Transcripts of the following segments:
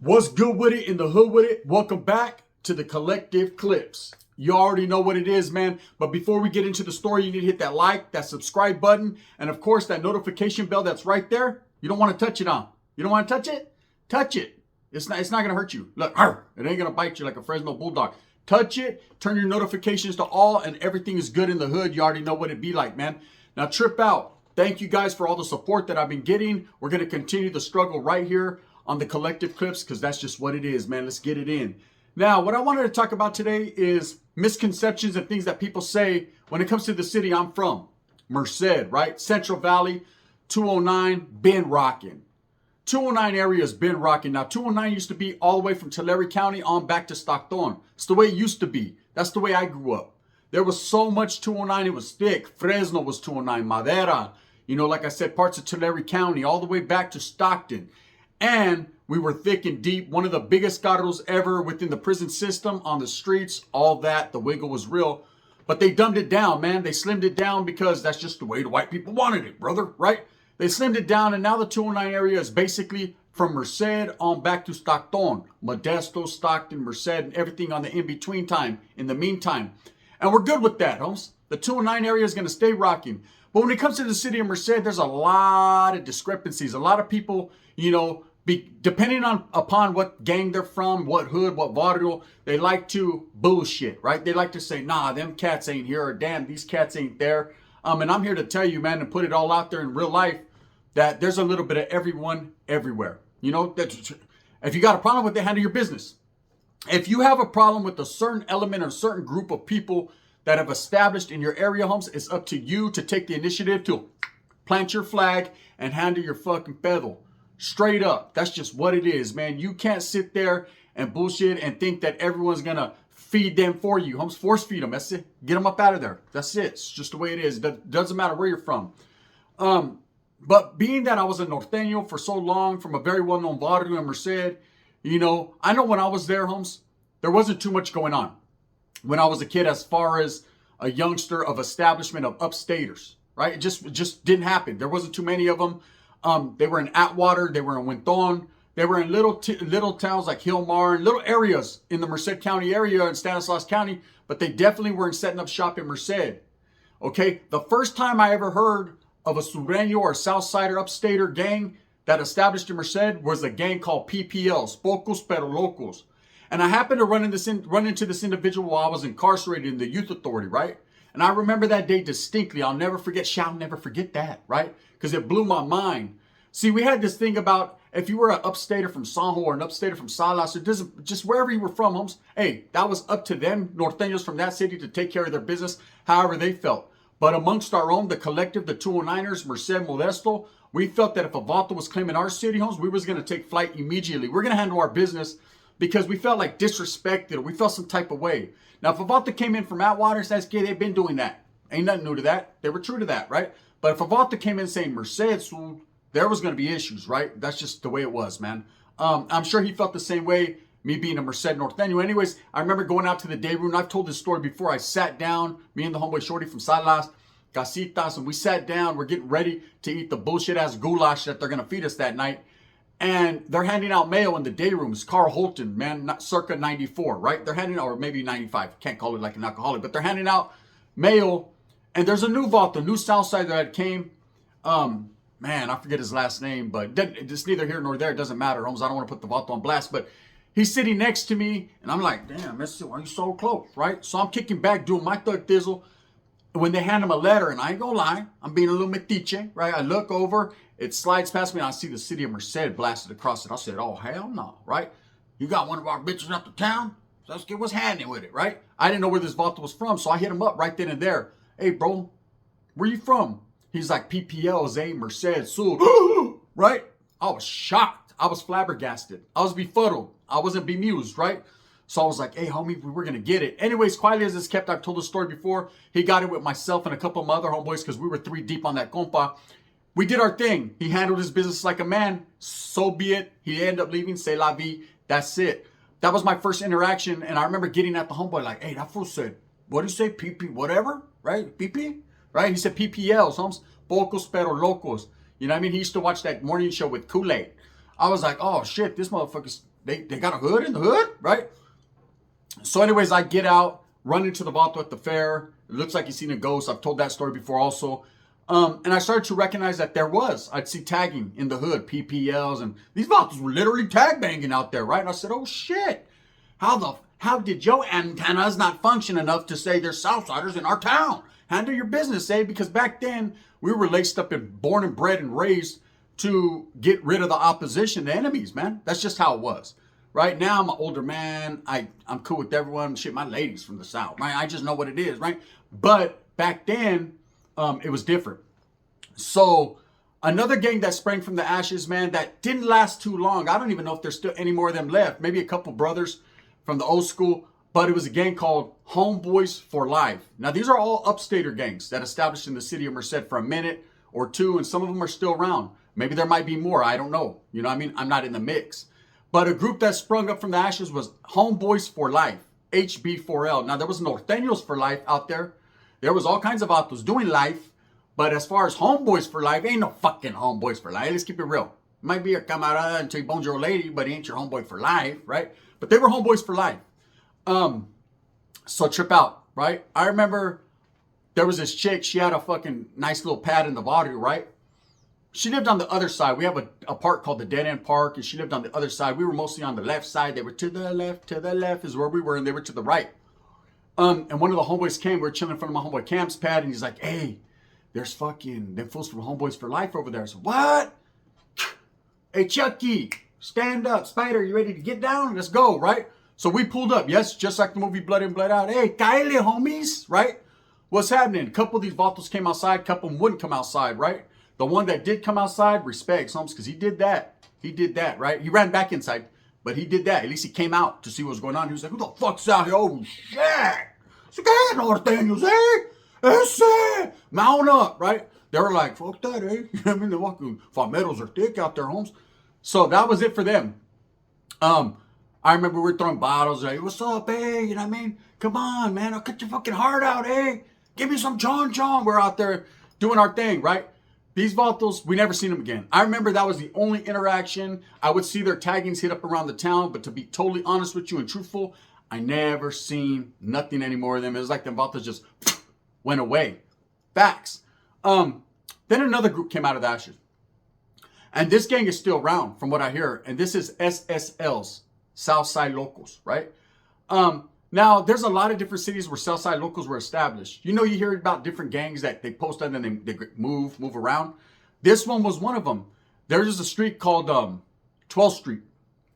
What's good with it in the hood with it? Welcome back to the Collective Clips. You already know what it is, man. But before we get into the story, you need to hit that like, that subscribe button, and of course that notification bell that's right there. You don't want to touch it on. You don't want to touch it? Touch it. It's not gonna hurt you. Look, it ain't gonna bite you like a Fresno bulldog. Touch it, turn your notifications to all, and everything is good in the hood. You already know what it be like, man. Now trip out. Thank you guys for all the support that I've been getting. We're gonna continue the struggle right here on the Collective Clips because that's just what it is, man. Let's get it in. Now, what I wanted to talk about today is misconceptions and things that people say when it comes to the city I'm from. Merced, right? Central Valley, 209, been rocking. 209 area has been rocking. Now, 209 used to be all the way from Tulare County on back to Stockton. It's the way it used to be. That's the way I grew up. There was so much 209, it was thick. Fresno was 209, Madera. You know, like I said, parts of Tulare County, all the way back to Stockton. And we were thick and deep. One of the biggest carros ever within the prison system, on the streets, all that. The wiggle was real. But they dumbed it down, man. They slimmed it down because that's just the way the white people wanted it, brother, right? They slimmed it down, and now the 209 area is basically from Merced on back to Stockton. Modesto, Stockton, Merced, and everything on the in-between time, in the meantime. And we're good with that, homes. The 209 area is going to stay rocking. But when it comes to the city of Merced, there's a lot of discrepancies. A lot of people, you know, depending upon what gang they're from, what hood, what barrio, they like to bullshit, right? They like to say, nah, them cats ain't here, or damn, these cats ain't there. And I'm here to tell you, man, and put it all out there in real life, that there's a little bit of everyone everywhere. You know, that if you got a problem with it, handle your business. If you have a problem with a certain element or a certain group of people that have established in your area, homes, it's up to you to take the initiative to plant your flag and handle your fucking pedal. Straight up. That's just what it is, man. You can't sit there and bullshit and think that everyone's going to feed them for you. Homes, force feed them. That's it. Get them up out of there. That's it. It's just the way it is. It doesn't matter where you're from. But being that I was a norteño for so long from a very well-known barrio in Merced, you know, I know when I was there, homes, there wasn't too much going on when I was a kid as far as a youngster of establishment of upstaters, right? It just didn't happen. There wasn't too many of them. They were in Atwater, they were in Winton, they were in little towns like Hillmar, and little areas in the Merced County area and Stanislaus County, but they definitely weren't setting up shop in Merced. Okay, the first time I ever heard of a sureno or Southsider Upstater gang that established in Merced was a gang called PPLs, Pocos Pero Locos. And I happened to run into this individual while I was incarcerated in the youth authority, right? And I remember that day distinctly. I'll never forget that, right? Because it blew my mind. See, we had this thing about if you were an upstater from Sanjo or an upstater from Salas, or just wherever you were from, homes, hey, that was up to them, norteños from that city, to take care of their business however they felt. But amongst our own, the collective, the 209ers, Merced, Modesto, we felt that if a vato was claiming our city, homes, we was going to take flight immediately. We're going to handle our business because we felt like disrespected, or we felt some type of way. Now, if a vato came in from Atwater, that's gay, they've been doing that. Ain't nothing new to that. They were true to that, right? But if a vato came in saying Merced, so there was going to be issues, right? That's just the way it was, man. I'm sure he felt the same way, me being a Merced norteño. Anyways, I remember going out to the day room. I've told this story before. I sat down, me and the homeboy Shorty from Salas, Casitas, and we sat down. We're getting ready to eat the bullshit-ass goulash that they're going to feed us that night. And they're handing out mail in the day rooms. Carl Holton, man, not circa 94, right? They're handing out, or maybe 95. Can't call it like an alcoholic, but they're handing out mail. And there's a new vault, the new Southsider that came. Man, I forget his last name, but it's neither here nor there. It doesn't matter, homes. I don't want to put the vault on blast, but he's sitting next to me, and I'm like, damn, Mister, why are you so close, right? So I'm kicking back, doing my thug thizzle. When they hand him a letter, and I ain't gonna lie, I'm being a little metiche, right? I look over, it slides past me, and I see the city of Merced blasted across it. I said, oh, hell no, right? You got one of our bitches out of town? So let's get what's happening with it, right? I didn't know where this vato was from, so I hit him up right then and there. Hey, bro, where you from? He's like, PPLs, Merced, Sur. Right? I was shocked. I was flabbergasted. I was befuddled. I wasn't bemused, right? So I was like, hey, homie, we were going to get it. Anyways, quietly as it's kept, I've told the story before. He got it with myself and a couple of my other homeboys because we were 3 deep on that compa. We did our thing. He handled his business like a man. So be it. He ended up leaving. C'est la vie. That's it. That was my first interaction. And I remember getting at the homeboy like, hey, that fool said, what do you say? PP whatever? Right? PP? Right? He said PPLs, homes. Pocos pero locos. You know what I mean? He used to watch that morning show with Kool-Aid. I was like, oh shit, this motherfucker's, they got a hood in the hood, right? So anyways, I get out, run into the vato at the fair. It looks like he's seen a ghost. I've told that story before also. And I started to recognize that I'd see tagging in the hood, PPLs, and these vatos were literally tag banging out there, right? And I said, oh shit, how did your antennas not function enough to say there's Southsiders in our town? Handle your business, eh? Because back then, we were laced up and born and bred and raised to get rid of the opposition, the enemies, man. That's just how it was. Right now, I'm an older man. I'm cool with everyone. Shit, my ladies from the South, right? I just know what it is, right? But back then, it was different. So another gang that sprang from the ashes, man, that didn't last too long. I don't even know if there's still any more of them left. Maybe a couple brothers from the old school. But it was a gang called Homeboys for Life. Now, these are all upstater gangs that established in the city of Merced for a minute or two, and some of them are still around. Maybe there might be more. I don't know. You know what I mean? I'm not in the mix. But a group that sprung up from the ashes was Homeboys for Life, HB4L. Now, there was Norteños for Life out there. There was all kinds of autos doing life. But as far as Homeboys for Life, ain't no fucking Homeboys for Life. Let's keep it real. Might be a camarada until you bones your old lady, but he ain't your homeboy for life, right? But they were Homeboys for Life. So trip out, right? I remember there was this chick, she had a fucking nice little pad in the barrio, right? She lived on the other side. We have a park called the Dead End Park, and she lived on the other side. We were mostly on the left side. They were to the left is where we were, and they were to the right. And one of the homeboys came, we were chilling in front of my homeboy Camp's pad, and he's like, hey, there's fucking them fools from Homeboys for Life over there. I said, what? Hey, Chucky, stand up. Spider, you ready to get down? Let's go, right? So we pulled up. Yes, just like the movie Blood In, Blood Out. Hey, Kyle, homies, right? What's happening? A couple of these vatos came outside. A couple of them wouldn't come outside, right? The one that did come outside, respects, homies, because he did that. He did that, right? He ran back inside, but he did that. At least he came out to see what was going on. He was like, who the fuck's out here? Oh, shit. So, ¿qué, norteños, eh? Ese. Mount up, right? They were like, fuck that, eh? I mean, the fucking fameros are thick out there, homes. So that was it for them. I remember we were throwing bottles, like, what's up, eh? You know what I mean? Come on, man. I'll cut your fucking heart out, eh? Give me some John. We're out there doing our thing, right? These vatos, we never seen them again. I remember that was the only interaction. I would see their taggings hit up around the town, but to be totally honest with you and truthful, I never seen nothing anymore of them. It was like them vatos just went away. Facts. Then another group came out of the ashes. And this gang is still around, from what I hear. And this is SSLs. Southside Locals, right? Now, there's a lot of different cities where Southside Locals were established. You know, you hear about different gangs that they post and then they move around. This one was one of them. There's a street called 12th Street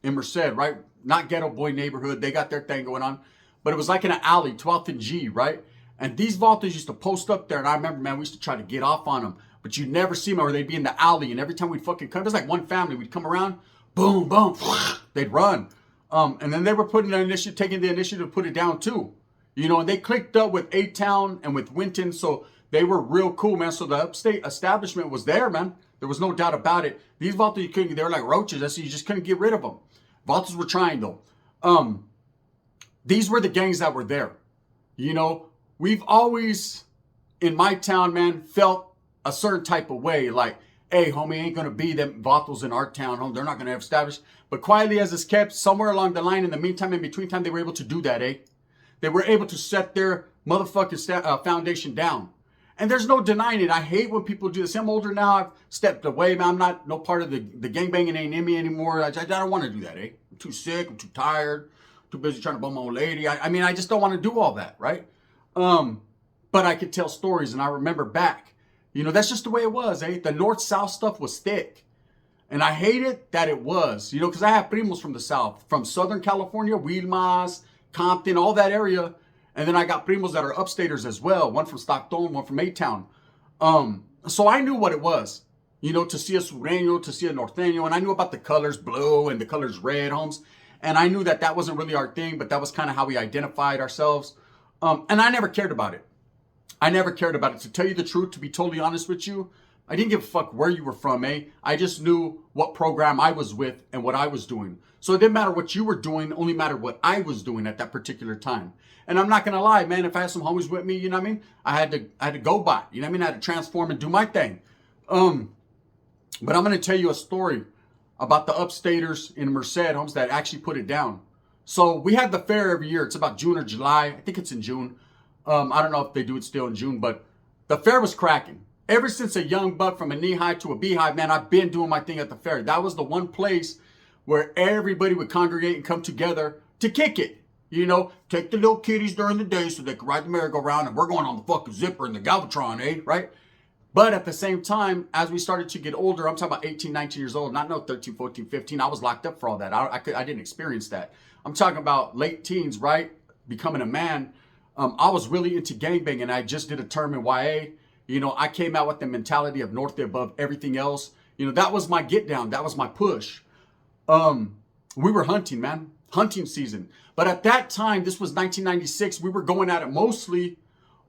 in Merced, right? Not Ghetto Boy neighborhood. They got their thing going on. But it was like in an alley, 12th and G, right? And these vaulters used to post up there. And I remember, man, we used to try to get off on them. But you'd never see them, or they'd be in the alley. And every time we'd fucking come, it was like one family. We'd come around, boom, boom, they'd run. And then they were taking the initiative to put it down too. You know, and they clicked up with A-Town and with Winton. So they were real cool, man. So the Upstate establishment was there, man. There was no doubt about it. These vaulters, they were like roaches. That's, you just couldn't get rid of them. Vaulters were trying though. These were the gangs that were there. You know, we've always, in my town, man, felt a certain type of way. Like, hey, homie, ain't going to be them vatos in our town. Home. They're not going to establish. But quietly as it's kept, somewhere along the line, in the meantime, in between time, they were able to do that, eh? They were able to set their motherfucking foundation down. And there's no denying it. I hate when people do this. I'm older now. I've stepped away, man. I'm not no part of the gangbanging ain't in me anymore. I don't want to do that, eh? I'm too sick. I'm too tired. Too busy trying to bum my old lady. I mean, I just don't want to do all that, right? But I could tell stories, and I remember back. You know, that's just the way it was, eh? The north-south stuff was thick. And I hated that it was, you know, because I have primos from the south, from Southern California, Wilmas, Compton, all that area. And then I got primos that are upstaters as well. One from Stockton, one from A-Town. So I knew what it was, you know, to see a sureño, to see a norteño. And I knew about the colors blue and the colors red, homes. And I knew that that wasn't really our thing, but that was kind of how we identified ourselves. And I never cared about it. I never cared about it. To tell you the truth, to be totally honest with you, I didn't give a fuck where you were from, eh? I just knew what program I was with and what I was doing. So it didn't matter what you were doing, only mattered what I was doing at that particular time. And I'm not gonna lie, man, if I had some homies with me, you know what I mean? I had to go by, you know what I mean? I had to transform and do my thing. But I'm gonna tell you a story. about the Upstaters in Merced, homes, that actually put it down. So we had the fair every year. It's about June or July. I think it's in June. I don't know if they do it still in June, but the fair was cracking. Ever since a young buck from a knee high to a beehive, man, I've been doing my thing at the fair. That was the one place where everybody would congregate and come together to kick it. You know, take the little kiddies during the day so they can ride the merry-go-round, and we're going on the fucking zipper and the Galvatron, eh? Right? But at the same time, as we started to get older, I'm talking about 18, 19 years old, not no 13, 14, 15. I was locked up for all that. I didn't experience that. I'm talking about late teens, right? Becoming a man. I was really into gangbanging. I just did a term in YA. You know, I came out with the mentality of north above everything else. You know, that was my get down. That was my push. We were hunting, man. Hunting season. But at that time, this was 1996, we were going at it mostly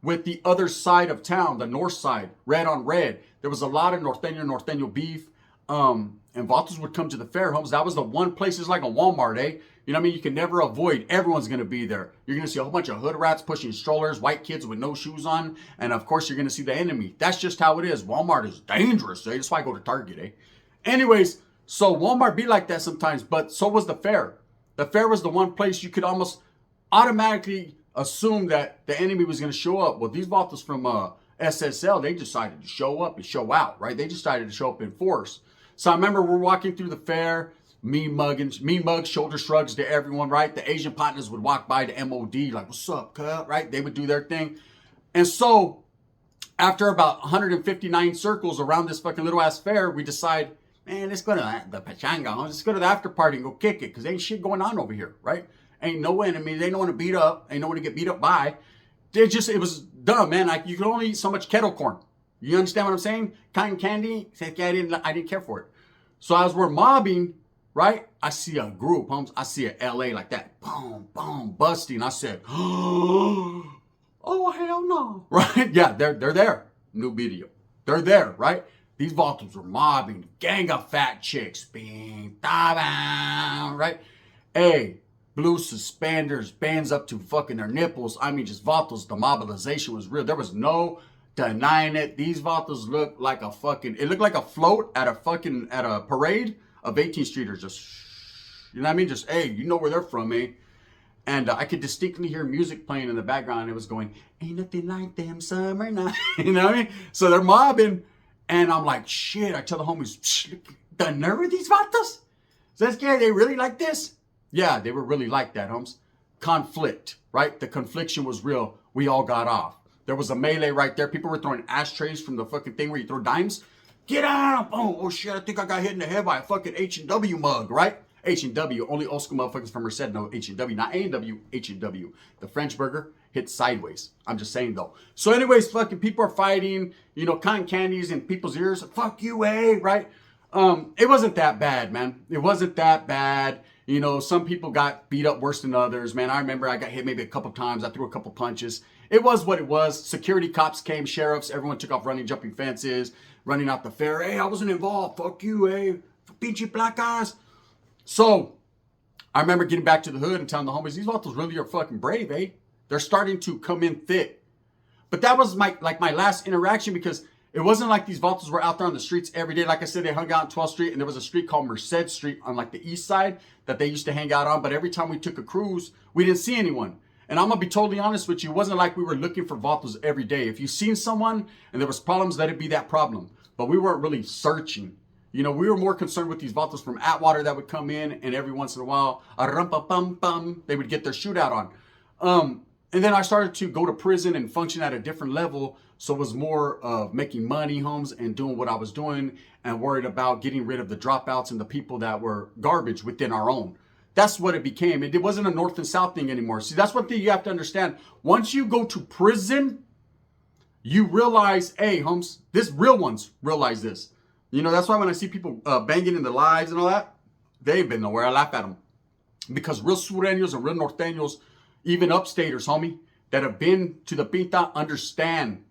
with the other side of town, the north side, red on red. There was a lot of norteño beef. And vatos would come to the fair, homes. That was the one place, it's like a Walmart, eh? You know what I mean? You can never avoid. Everyone's going to be there. You're going to see a whole bunch of hood rats pushing strollers, white kids with no shoes on. And of course, you're going to see the enemy. That's just how it is. Walmart is dangerous, eh? That's why I go to Target, eh? Anyways, so Walmart be like that sometimes, but so was the fair. The fair was the one place you could almost automatically assume that the enemy was going to show up. Well, these vatos from SSL, they decided to show up and show out, right? They decided to show up in force. So I remember we're walking through the fair, mean mugs, shoulder shrugs to everyone, right? The Asian partners would walk by the MOD, like, what's up, cut, right? They would do their thing. And so after about 159 circles around this fucking little ass fair, we decide, man, let's go to the pachanga. Let's go to the after party and go kick it, because ain't shit going on over here, right? Ain't no enemy. They don't want to beat up. Ain't no one to get beat up by. It was dumb, man. Like, you can only eat so much kettle corn. You understand what I'm saying? Cotton candy. I didn't care for it. So as we're mobbing, right? I see a group, homes. I see a LA like that. Boom, boom, busting. I said, oh, hell no. Right? Yeah, they're there. New video. They're there, right? These vatos were mobbing. Gang of fat chicks. Bing, da, right? Hey, blue suspenders, bands up to fucking their nipples. I mean, just vatos. The mobilization was real. There was no denying it. These vatos looked like it looked like a float at a parade of 18th Streeters. Just, you know what I mean? Just, hey, you know where they're from, eh? And I could distinctly hear music playing in the background. It was going, ain't nothing like them summer nights. You know what I mean? So they're mobbing. And I'm like, shit. I tell the homies, the nerve of these vatos? Is that scary? They really like this? Yeah, they were really like that, homes. Conflict, right? The confliction was real. We all got off. There was a melee right there. People were throwing ashtrays from the fucking thing where you throw dimes. Get out! Oh shit, I think I got hit in the head by a fucking H&W mug, right? H&W, only old school motherfuckers from Merced know H&W, not A&W, H&W. The French burger hit sideways. I'm just saying though. So anyways, fucking people are fighting, you know, cotton candies in people's ears. Fuck you, eh? Right? It wasn't that bad, man. It wasn't that bad. You know, some people got beat up worse than others, man. I remember I got hit maybe a couple times. I threw a couple punches. It was what it was. Security cops came, sheriffs, everyone took off running, jumping fences, running out the fair. Hey, I wasn't involved. Fuck you, eh? Pinche placas. So, I remember getting back to the hood and telling the homies, these vatos really are fucking brave, eh? They're starting to come in thick. But that was my last interaction, because it wasn't like these vatos were out there on the streets every day. Like I said, they hung out on 12th Street, and there was a street called Merced Street on like the east side that they used to hang out on. But every time we took a cruise, we didn't see anyone. And I'm going to be totally honest with you. It wasn't like we were looking for vatos every day. If you seen someone and there was problems, let it be that problem. But we weren't really searching. You know, we were more concerned with these vatos from Atwater that would come in, and every once in a while, they would get their shootout on. And then I started to go to prison and function at a different level. So it was more of making money, homes, and doing what I was doing, and worried about getting rid of the dropouts and the people that were garbage within our own. That's what it became. It wasn't a north and south thing anymore. See, that's one thing you have to understand. Once you go to prison, you realize, hey, homes, this real ones realize this. You know, that's why when I see people banging in the lives and all that, they ain't been nowhere. I laugh at them. Because real surenos and real norteños, even upstaters, homie, that have been to the pinta, understand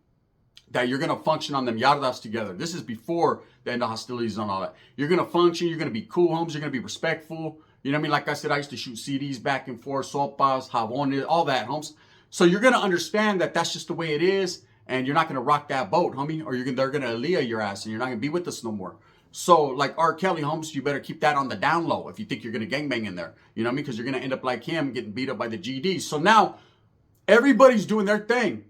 that you're going to function on them yardas together. This is before the end of hostilities and all that. You're going to function. You're going to be cool, homes. You're going to be respectful. You know what I mean? Like I said, I used to shoot CDs back and forth, sopas, jabones, all that, homes. So you're going to understand that that's just the way it is. And you're not going to rock that boat, homie. Or they're going to Aaliyah your ass, and you're not going to be with us no more. So like R. Kelly, Holmes, you better keep that on the down low if you think you're going to gangbang in there. You know what I mean? Because you're going to end up like him getting beat up by the GDs. So now everybody's doing their thing.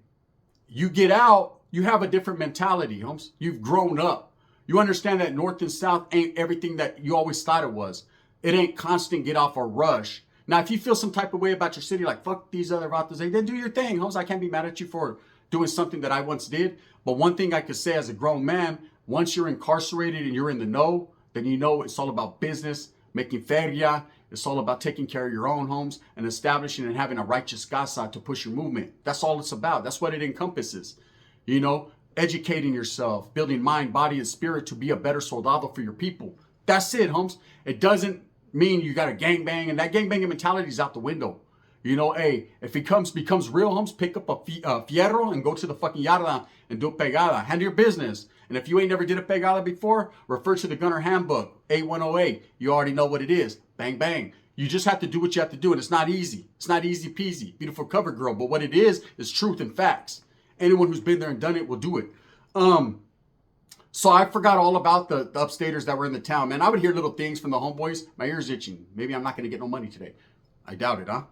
You get out, you have a different mentality, Holmes. You've grown up. You understand that North and South ain't everything that you always thought it was. It ain't constant get off or rush. Now, if you feel some type of way about your city, like fuck these other vatos, then do your thing, Holmes. I can't be mad at you for doing something that I once did. But one thing I could say as a grown man, once you're incarcerated and you're in the know, then you know it's all about business, making feria. It's all about taking care of your own homes and establishing and having a righteous casa to push your movement. That's all it's about. That's what it encompasses. You know, educating yourself, building mind, body, and spirit to be a better soldado for your people. That's it, Holmes. It doesn't mean you got a gangbang, and that gangbanging mentality is out the window. You know, hey, if it becomes real, Holmes, pick up a fierro and go to the fucking yarda and do a pegada. Handle your business. And if you ain't never did a pegada before, refer to the Gunner Handbook, A108. You already know what it is. Bang, bang. You just have to do what you have to do, and it's not easy. It's not easy peasy. Beautiful cover girl. But what it is truth and facts. Anyone who's been there and done it will do it. So I forgot all about the upstaters that were in the town, man. I would hear little things from the homeboys. My ear's itching. Maybe I'm not going to get no money today. I doubt it, huh?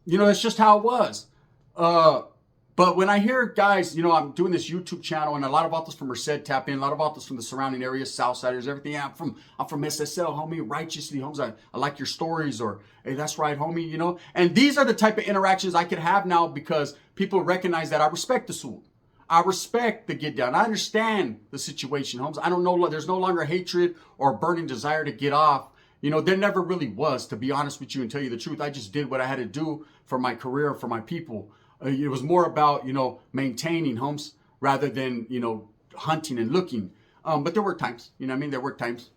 You know, that's just how it was. But when I hear guys, you know, I'm doing this YouTube channel and a lot of autos from Merced tap in, a lot of autos from the surrounding areas, Southsiders, everything. Yeah, I'm from SSL, homie, righteously, homes. I like your stories, or hey, that's right, homie, you know. And these are the type of interactions I could have now because people recognize that I respect the Sul. I respect the get down. I understand the situation, Holmes. I don't know. There's no longer hatred or a burning desire to get off. You know, there never really was, to be honest with you and tell you the truth. I just did what I had to do for my career, for my people. It was more about, you know, maintaining, Holmes, rather than, you know, hunting and looking. But there were times, you know what I mean? There were times.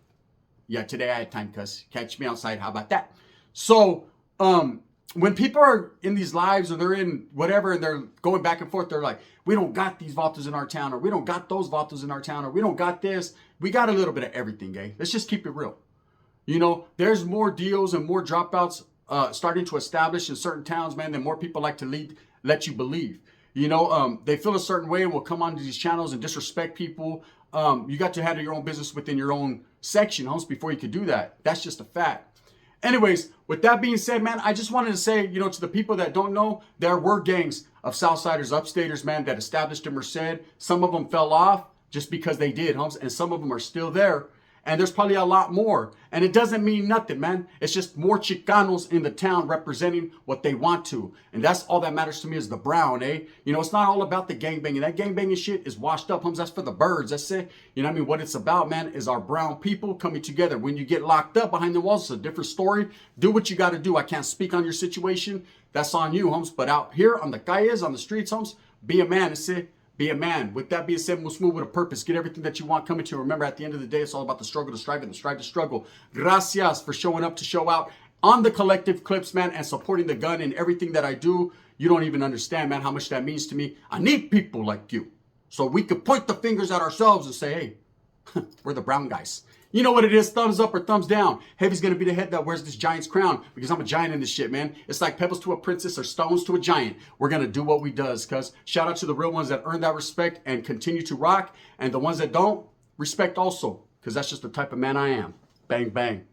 Yeah, today I had time, cuz catch me outside. How about that? So, when people are in these lives or they're in whatever and they're going back and forth, they're like, we don't got these vatos in our town, or we don't got those vatos in our town, or we don't got this. We got a little bit of everything, eh? Let's just keep it real. You know, there's more deals and more dropouts starting to establish in certain towns, man, than more people like to let you believe. You know, they feel a certain way and will come onto these channels and disrespect people. You got to handle your own business within your own section, Holmes, before you could do that. That's just a fact. Anyways, with that being said, man, I just wanted to say, you know, to the people that don't know, there were gangs of Southsiders, Upstaters, man, that established in Merced. Some of them fell off just because they did, Holmes, and some of them are still there. And there's probably a lot more. And it doesn't mean nothing, man. It's just more Chicanos in the town representing what they want to. And that's all that matters to me is the brown, eh? You know, it's not all about the gangbanging. That gangbanging shit is washed up, Holmes. That's for the birds. That's it. You know what I mean? What it's about, man, is our brown people coming together. When you get locked up behind the walls, it's a different story. Do what you got to do. I can't speak on your situation. That's on you, Holmes. But out here on the calles, on the streets, Holmes, be a man. That's it. Be a man. With that being said, move smooth with a purpose. Get everything that you want coming to you. Remember, at the end of the day, it's all about the struggle to strive and the strive to struggle. Gracias for showing up to show out on the collective clips, man, and supporting the gun in everything that I do. You don't even understand, man, how much that means to me. I need people like you so we could point the fingers at ourselves and say, hey, we're the brown guys. You know what it is, thumbs up or thumbs down. Heavy's going to be the head that wears this giant's crown because I'm a giant in this shit, man. It's like pebbles to a princess or stones to a giant. We're going to do what we does, cuz. Shout out to the real ones that earn that respect and continue to rock. And the ones that don't, respect also, because that's just the type of man I am. Bang, bang.